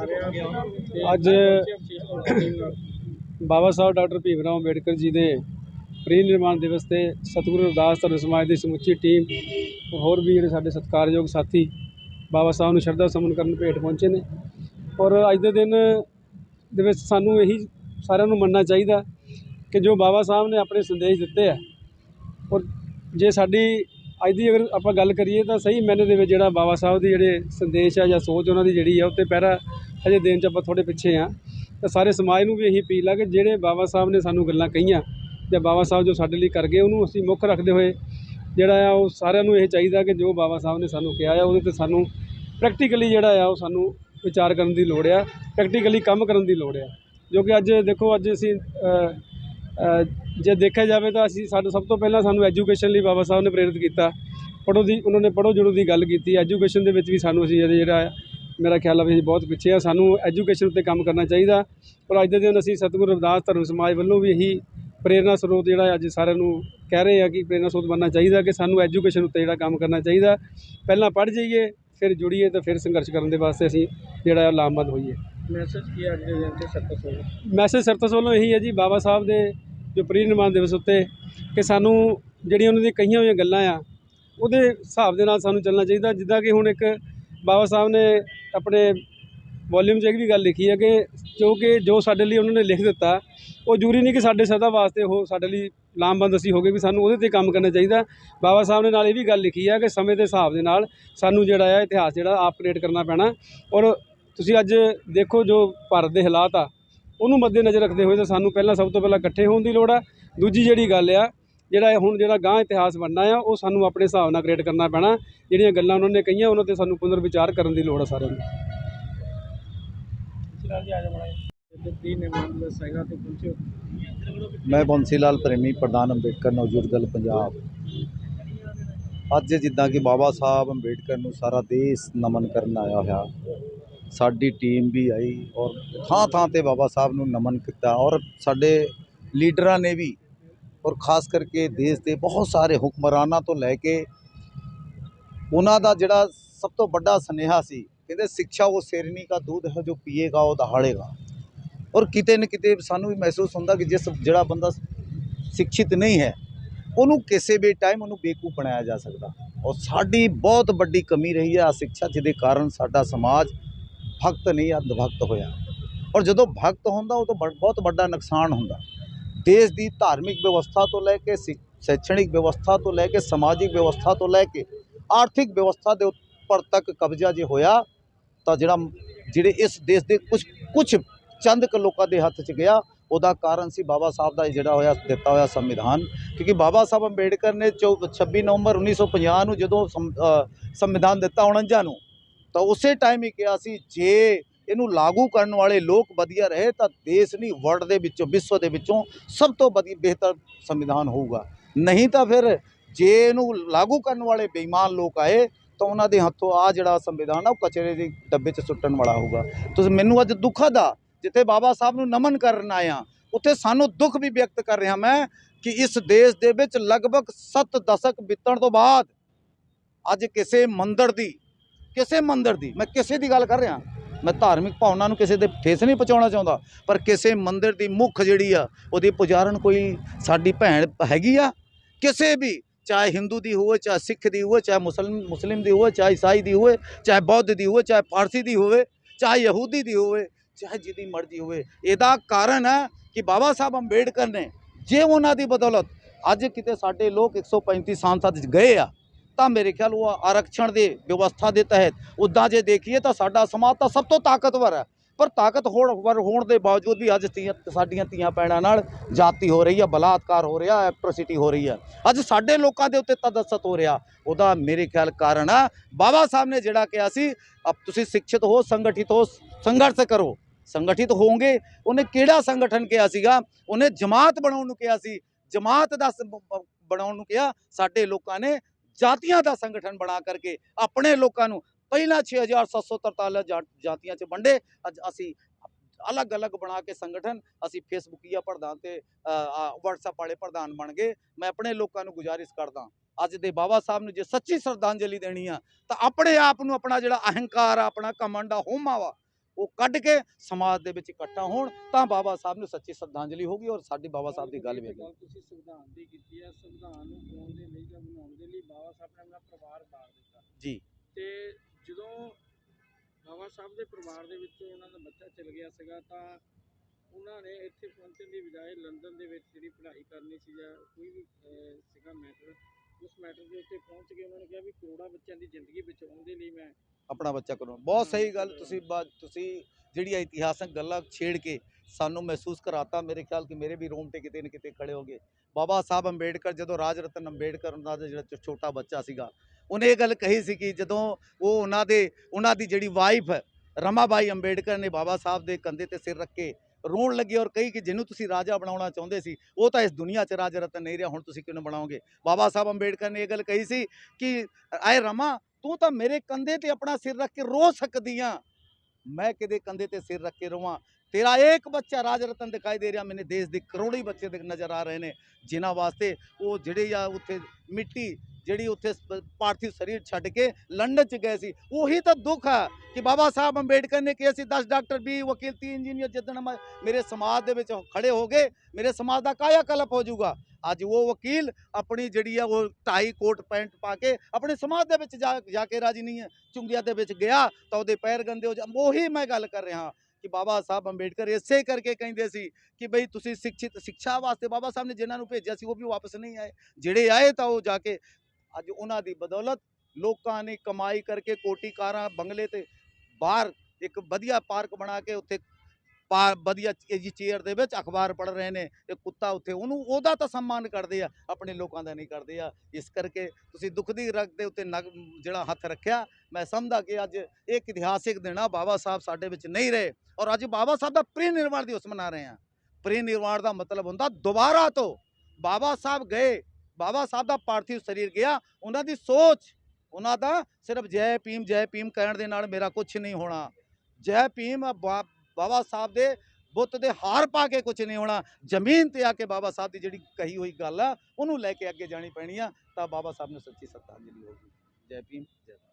ਅੱਜ बाबा साहब डॉक्टर भीमराव अंबेडकर जी के परिनिर्वाण दिवस से सतगुरु रविदास धर्म समाज की समुची टीम होर भी जोड़े साडे सत्कारयोग साथी बाबा साहब नूं शरधा सुमन करन भेंट पहुँचे ने। और अज के दिन दे विच सानूं यही सारिਆਂ ਨੂੰ मनना चाहिए कि जो बाबा साहब ने अपने संदेश दिते है और जे साडी अज की अगर आप गल करिए तो सही मैने दे विच जिहड़ा बाबा साहब की जिहड़े संदेश है या सोच उन्होंने जिहड़ी है उत्ते पहरा अजे देन च आपां थोड़े पिछे हाँ। तो सारे समाज नूं भी यही अपील है कि जिहड़े बाबा साहब ने सानूं गल्लां कहीआं या बाबा साहब जो साडे लई कर गए उन्होंने असीं मुख रखते हुए जिहड़ा आ वो सारिਆਂ ਨੂੰ ਇਹ ਚਾਹੀਦਾ कि जो बाबा साहब ने सानूं कहा है ਉਹਦੇ ਤੇ ਸਾਨੂੰ प्रैक्टिकली जिहड़ा आ वो सानूं विचार करन दी लोड़ आ, प्रैक्टिकली काम करन दी लोड़ आ। जो कि अज देखो अज असीं जे देखा जाए तो असीं सब तो पहला सानूं एजुकेशन लई बाबा साहब ने प्रेरित किया। पढ़ो दी उन्होंने पढ़ो जुड़ो की गल की एजुकेशन दे विच भी सानूं असीं जिहड़ा मेरा ख्याल है भी बहुत पिछे आ, सानूं एजुकेशन उत्ते काम करना चाहिए। और अज दे दिन असीं सतगुरु रविदास धर्म समाज वल्लों भी यही प्रेरणा स्रोत जिहड़ा अज सारिਆਂ ਨੂੰ कह रहे हैं कि प्रेरणा स्रोत बनना चाहिए कि सानूं एजुकेशन उत्ते जिहड़ा काम करना चाहिए। पहलां पढ़ जाइए फिर जुड़िए तो फिर संघर्ष करने के वास्ते असीं जिहड़ा लामबंद होइए। मैसेज की अज के दिन से सरपंच वालों मैसेज सरपंच वालों यही है जी बाबा साहब के जो परिनिर्वाण दिवस उत्ते कि सानूं जिहड़ियां उन्हां दी कईयां होईयां गल्लां आ उहदे हिसाब दे नाल सानूं चलना चाहिए। जिद्दां कि हुण एक बाबा साहब ने अपने वॉल्यूम च एक भी गल लिखी है कि जो साडे लई उन्होंने लिख दिता वो जरूरी नहीं कि साडे सदा वास्ते वो साडे लई लामबंद असीं हो गए भी सानूं उहदे ते काम करना चाहिए। बाबा साहब ने नाल ये भी गल लिखी है कि समय के हिसाब दे नाल सानूं जिहड़ा है इतिहास जिहड़ा अपग्रेड करना पैना। और तुसीं अज देखो जो भारत के हालात आ उहनूं मद्देनज़र रखते हुए तो सानूं पहलां सब तो पहलां इकट्ठे होण दी लोड़ आ। दूजी जिहड़ी गल आ जिहड़ा हुण जिहड़ा गांह इतिहास बनना है वो सानूं अपने हिसाब नाल क्रिएट करना पैना। जिहड़ियां गल्लां उन्होंने कहीआं उन्हां ते सानूं पुनर विचार करन दी लोड़ आ सारिਆਂ ਨੂੰ। मैं बंसी लाल प्रेमी प्रधान अंबेडकर नवजोत दल पंजाब। अज जिद्दां कि बाबा साहब अंबेडकर नूं सारा देश नमन करन आया होया, साडी टीम भी आई और थां थां ते बाबा साहब नूं नमन किया। और साडे लीडरां ने भी और खास करके देश के बहुत सारे हुक्मरानां तो लैके उन्हां दा जिहड़ा सब तो वड्डा सुनेहा सी कहते शिक्षा वो शेरनी का दूध है जो पिएगा वो दहाड़ेगा। और किते न किते सानू भी महसूस होंदा कि जिस जिहड़ा बंदा शिक्षित नहीं है उन्होंने किसी भी टाइम उन्होंने बेवकूफ़ बनाया जा सकता। और साड़ी बहुत बड़ी कमी रही है आ शिक्षा जिहदे कारण साडा समाज भगत नहीं अंधभगत होया। और जदों भगत होंदा वो तो बहुत बड़ा नुकसान होंदा। देश की धार्मिक व्यवस्था तो लैके शैक्षणिक व्यवस्था तो लैके समाजिक व्यवस्था तो लैके आर्थिक व्यवस्था के उपर तक कब्जा जो होया तो जिहड़े इस देश के कुछ चंद क लोगों के हत्थ च गया उहदा कारण सी बाबा साहब का जिहड़ा होया दिता होया संविधान। क्योंकि बाबा साहब अंबेडकर ने 26 नवंबर 1950 नूं जदों संविधान दिता 49 नूं तो उस टाइम ही कहा सी जे इनू लागू करने वाले लोग वधिया रहे तो देश नहीं वर्ल्ड के विचों विश्व के विचों सब तो बेहतर संविधान होगा। नहीं तो फिर जे इनू लागू करने वाले बेईमान लोग आए तो उन्होंने हथों आ जिहड़ा संविधान है कचरे के डब्बे च सुट्टण वाला होगा। तो मैनू अज दुखद आ जिथे बाबा साहब नूं नमन करन आया उत्थे सानू दुख भी व्यक्त कर रहा मैं कि इस देश दे विच लगभग 7 दशक बीतण तो बाद अज किसी मंदिर दी मैं किसी की गल कर रहा, मैं धार्मिक भावना नूं किसी दे ठेस नहीं पहुँचाउणा चाहुंदा पर किसी मंदिर की मुख जिहड़ी आ उहदी पुजारन कोई साडी भैण हैगी आ किसी भी, चाहे हिंदू दी होवे चाहे सिख दी होवे चाहे मुस्लिम दी होवे चाहे ईसाई दी होवे चाहे बौद्ध दी होवे चाहे पारसी दी होवे चाहे यहूदी दी होवे चाहे जिहदी मर्जी होवे। इहदा कारण है कि बाबा साहब अंबेडकर ने जे उन्हां दी बदौलत अज किते साडे लोग 135 सांसद गए आ तो मेरे ख्याल वो आरक्षण की व्यवस्था के तहत उदा जे देखिए तो साडा समाज तो सब तो ताकतवर है पर ताकतवर होने के बावजूद भी अज साडियां धीआं भैणां नाल जाति हो रही है, बलात्कार हो रहा है, एट्रोसिटी हो रही है, अज साडे लोकां दे उत्ते तदसत हो रहा। उहदा मेरे ख्याल कारण है बाबा साहब ने जिहड़ा कहा सी अब तुसीं शिक्षित हो संगठित हो संघर्ष करो, संगठित होंगे। उन्हें किहड़ा संगठन कहा सीगा, उन्हें जमात बनाउण नूं कहा सी, जमात दा बनाउण नूं कहा। साडे लोकां ने जातियां दा संगठन बना करके अपने लोकां नूं पहला 6743 जातियां च वंडे अज असी अलग अलग बना के संगठन असी फेसबुकिया प्रधान ते व्हाट्सएप वाले प्रधान बन गए। मैं अपने लोगों को गुजारिश करदा अज दे बाबा साहब ने जे सच्ची श्रद्धांजलि देनी आ तो अपने आप नूं अपना जिहड़ा अहंकार आ अपना घमंड आ होमा वा ਉਹ ਕੱਢ ਕੇ ਸਮਾਜ ਦੇ ਵਿੱਚ ਇਕੱਠਾ ਹੋਣ ਤਾਂ ਬਾਬਾ ਸਾਹਿਬ ਨੂੰ ਸੱਚੀ ਸ਼ਰਧਾਂਜਲੀ ਹੋਗੀ ਔਰ ਸਾਡੀ ਬਾਬਾ ਸਾਹਿਬ ਦੀ ਗੱਲ ਵੀ ਹੈਗੀ। ਤੁਸੀਂ ਸੰਵਿਧਾਨ ਦੀ ਕੀਤੀ ਹੈ, ਸੰਵਿਧਾਨ ਨੂੰ ਪਾਉਣ ਦੇ ਲਈ ਜਾਂ ਬਣਾਉਣ ਦੇ ਲਈ ਬਾਬਾ ਸਾਹਿਬ ਨੇ ਆਪਣਾ ਪਰਿਵਾਰ ਬਾਰ ਦਿੱਤਾ ਜੀ ਤੇ ਜਦੋਂ ਬਾਬਾ ਸਾਹਿਬ ਦੇ ਪਰਿਵਾਰ ਦੇ ਵਿੱਚ ਉਹਨਾਂ ਦਾ ਬੱਚਾ ਚਲ ਗਿਆ ਸੀਗਾ ਤਾਂ ਉਹਨਾਂ ਨੇ ਇੱਥੇ ਪਹੁੰਚਣ ਦੀ ਬਜਾਏ ਲੰਡਨ ਦੇ ਵਿੱਚ ਜਿਹੜੀ ਪੜ੍ਹਾਈ ਕਰਨੀ ਸੀ ਜਾਂ ਕੋਈ ਵੀ ਸੀਗਾ ਮੈਟਰ, ਉਸ ਮੈਟਰ ਦੇ ਉੱਤੇ ਪਹੁੰਚ ਕੇ ਉਹਨਾਂ ਨੇ ਕਿਹਾ ਵੀ ਕਰੋੜਾਂ ਬੱਚਿਆਂ ਦੀ ਜ਼ਿੰਦਗੀ ਬਚਾਉਣ ਦੇ ਲਈ ਮੈਂ ਆਪਣਾ ਬੱਚਾ ਕਰੋ। ਬਹੁਤ ਸਹੀ ਗੱਲ ਤੁਸੀਂ ਜਿਹੜੀਆਂ ਇਤਿਹਾਸਕ ਗੱਲਾਂ ਛੇੜ ਕੇ ਸਾਨੂੰ ਮਹਿਸੂਸ ਕਰਾਤਾ। ਮੇਰੇ ਖਿਆਲ ਕਿ ਮੇਰੇ ਵੀ ਰੋਂਗਟੇ ਕਿਤੇ ਨਾ ਕਿਤੇ ਖੜੇ ਹੋ ਗਏ। ਬਾਬਾ ਸਾਹਿਬ ਅੰਬੇਡਕਰ ਜਦੋਂ ਰਾਜ ਰਤਨ ਅੰਬੇਡਕਰ ਦਾ ਜਿਹੜਾ ਛੋਟਾ ਬੱਚਾ ਸੀਗਾ, ਉਹਨੇ ਇਹ ਗੱਲ ਕਹੀ ਸੀ ਕਿ ਜਦੋਂ ਉਹ ਉਹਨਾਂ ਦੀ ਜਿਹੜੀ ਵਾਈਫ ਰਮਾਬਾਈ ਅੰਬੇਡਕਰ ਨੇ ਬਾਬਾ ਸਾਹਿਬ ਦੇ ਕੰਧੇ ਤੇ ਸਿਰ ਰੱਖ ਕੇ ਰੋਣ ਲੱਗੇ ਔਰ ਕਹੀ ਕਿ ਜਿਹਨੂੰ ਤੁਸੀਂ ਰਾਜਾ ਬਣਾਉਣਾ ਚਾਹੁੰਦੇ ਸੀ ਉਹ ਤਾਂ ਇਸ ਦੁਨੀਆ 'ਚ ਰਾਜ ਰਤਨ ਨਹੀਂ ਰਿਹਾ, ਹੁਣ ਤੁਸੀਂ ਕਿਉਂ ਬਣਾਓਗੇ। ਬਾਬਾ ਸਾਹਿਬ ਅੰਬੇਡਕਰ ਨੇ ਇਹ ਗੱਲ ਕਹੀ ਸੀ ਕਿ ਆਏ ਰਮਾ, ਤੂੰ ਤਾਂ ਮੇਰੇ ਕੰਧੇ ਤੇ ਆਪਣਾ ਸਿਰ ਰੱਖ ਕੇ ਰੋ ਸਕਦੀ ਆ, ਮੈਂ ਕਿਹਦੇ ਕੰਧੇ ਤੇ ਸਿਰ ਰੱਖ ਕੇ ਰੋਵਾਂ। ਤੇਰਾ ਇੱਕ ਬੱਚਾ ਰਾਜ ਰਤਨ ਦਿਖਾਈ ਦੇ ਰਿਹਾ, ਮੈਨੇ ਦੇਸ਼ ਦੇ ਕਰੋੜੀ ਬੱਚੇ ਨਜ਼ਰ ਆ ਰਹੇ ਨੇ ਜਿਨ੍ਹਾਂ ਵਾਸਤੇ ਉਹ ਜਿਹੜੇ ਆ ਉੱਥੇ ਮਿੱਟੀ ਜਿਹੜੀ ਉੱਥੇ ਪਾਰਥਿਵ ਸਰੀਰ ਛੱਡ ਕੇ ਲੰਡਨ 'ਚ ਗਏ ਸੀ। ਉਹੀ ਤਾਂ ਦੁੱਖ ਹੈ ਕਿ ਬਾਬਾ ਸਾਹਿਬ ਅੰਬੇਡਕਰ ਨੇ ਕਿਹਾ ਸੀ 10 ਡਾਕਟਰ 20 ਵਕੀਲ 30 ਇੰਜੀਨੀਅਰ ਜਿੱਦਣ ਮੇਰੇ ਸਮਾਜ ਦੇ ਵਿੱਚ ਖੜੇ ਹੋ ਗਏ ਮੇਰੇ ਸਮਾਜ ਦਾ ਕਾਇਆ ਕਲਪ ਹੋ ਜਾਊਗਾ। ਅੱਜ ਉਹ ਵਕੀਲ ਆਪਣੀ ਜਿਹੜੀ ਆ ਉਹ ਟਾਈ ਕੋਟ ਪੈਂਟ ਪਾ ਕੇ ਆਪਣੇ ਸਮਾਜ ਦੇ ਵਿੱਚ ਜਾ ਕੇ ਰਾਜੀ ਨਹੀਂ ਹੈ। ਚੁੰਗੀਆਂ ਦੇ ਵਿੱਚ ਗਿਆ ਤਾਂ ਉਹਦੇ ਪੈਰ ਗੰਦੇ ਹੋ ਜਾ। ਉਹੀ ਮੈਂ ਗੱਲ ਕਰ ਰਿਹਾ ਕਿ ਬਾਬਾ ਸਾਹਿਬ ਅੰਬੇਡਕਰ ਇਸੇ ਕਰਕੇ ਕਹਿੰਦੇ ਸੀ ਕਿ ਬਈ ਤੁਸੀਂ ਸਿੱਖਿਆ ਵਾਸਤੇ ਬਾਬਾ ਸਾਹਿਬ ਨੇ ਜਿਨ੍ਹਾਂ ਨੂੰ ਭੇਜਿਆ ਸੀ ਉਹ ਵੀ ਵਾਪਸ ਨਹੀਂ ਆਏ, ਜਿਹੜੇ ਆਏ ਤਾਂ ਉਹ ਜਾ ਕੇ ਅੱਜ ਉਹਨਾਂ ਦੀ ਬਦੌਲਤ ਲੋਕਾਂ ਨੇ ਕਮਾਈ ਕਰਕੇ ਕੋਟੀ ਕਾਰਾਂ ਬੰਗਲੇ ਤੇ ਬਾਹਰ ਇੱਕ ਵਧੀਆ ਪਾਰਕ ਬਣਾ ਕੇ ਉੱਥੇ ਵਧੀਆ ਜੀ ਚੇਅਰ ਦੇ ਵਿੱਚ ਅਖਬਾਰ ਪੜ੍ਹ ਰਹੇ ਨੇ ਤੇ ਕੁੱਤਾ ਉੱਥੇ ਉਹਦਾ ਤਾਂ ਸਨਮਾਨ ਕਰਦੇ ਆ, ਆਪਣੇ ਲੋਕਾਂ ਦਾ ਨਹੀਂ ਕਰਦੇ ਆ। ਇਸ ਕਰਕੇ ਤੁਸੀਂ ਦੁੱਖ ਦੀ ਰਗ ਦੇ ਉੱਤੇ ਜਿਹੜਾ ਹੱਥ ਰੱਖਿਆ, ਮੈਂ ਸਮਝਦਾ ਕਿ ਅੱਜ ਇੱਕ ਇਤਿਹਾਸਿਕ ਦਿਨ ਆ। ਬਾਬਾ ਸਾਹਿਬ ਸਾਡੇ ਵਿੱਚ ਨਹੀਂ ਰਹੇ ਔਰ ਅੱਜ ਬਾਬਾ ਸਾਹਿਬ ਦਾ ਪ੍ਰੀ-ਨਿਰਵਾਣ ਦਿਵਸ ਮਨਾ ਰਹੇ ਆ। ਪ੍ਰੀ-ਨਿਰਵਾਣ ਦਾ ਮਤਲਬ ਹੁੰਦਾ ਦੁਬਾਰਾ ਤੋਂ ਬਾਬਾ ਸਾਹਿਬ ਗਏ, ਬਾਬਾ ਸਾਹਿਬ ਦਾ ਪਾਰਥਿਵ ਸਰੀਰ ਗਿਆ, ਉਹਨਾਂ ਦੀ ਸੋਚ ਉਹਨਾਂ ਦਾ ਸਿਰਫ ਜੈ ਭੀਮ ਕਹਿਣ ਦੇ ਨਾਲ ਮੇਰਾ ਕੁਝ ਨਹੀਂ ਹੋਣਾ। ਜੈ ਭੀਮ ਬਾਬਾ ਸਾਹਿਬ ਦੇ ਬੁੱਤ ਦੇ ਹਾਰ ਪਾ ਕੇ ਕੁਝ ਨਹੀਂ ਹੋਣਾ। ਜ਼ਮੀਨ ਤੇ ਆ ਕੇ ਬਾਬਾ ਸਾਹਿਬ ਦੀ ਜਿਹੜੀ ਕਹੀ ਹੋਈ ਗੱਲ ਆ ਉਹਨੂੰ ਲੈ ਕੇ ਅੱਗੇ ਜਾਣੀ ਪੈਣੀ ਆ, ਤਾਂ ਬਾਬਾ ਸਾਹਿਬ ਨੂੰ ਸੱਚੀ ਸ਼ਰਧਾਂਜਲੀ ਹੋਊਗੀ। ਜੈ ਭੀਮ ਜੈ ਭਾਰਤ।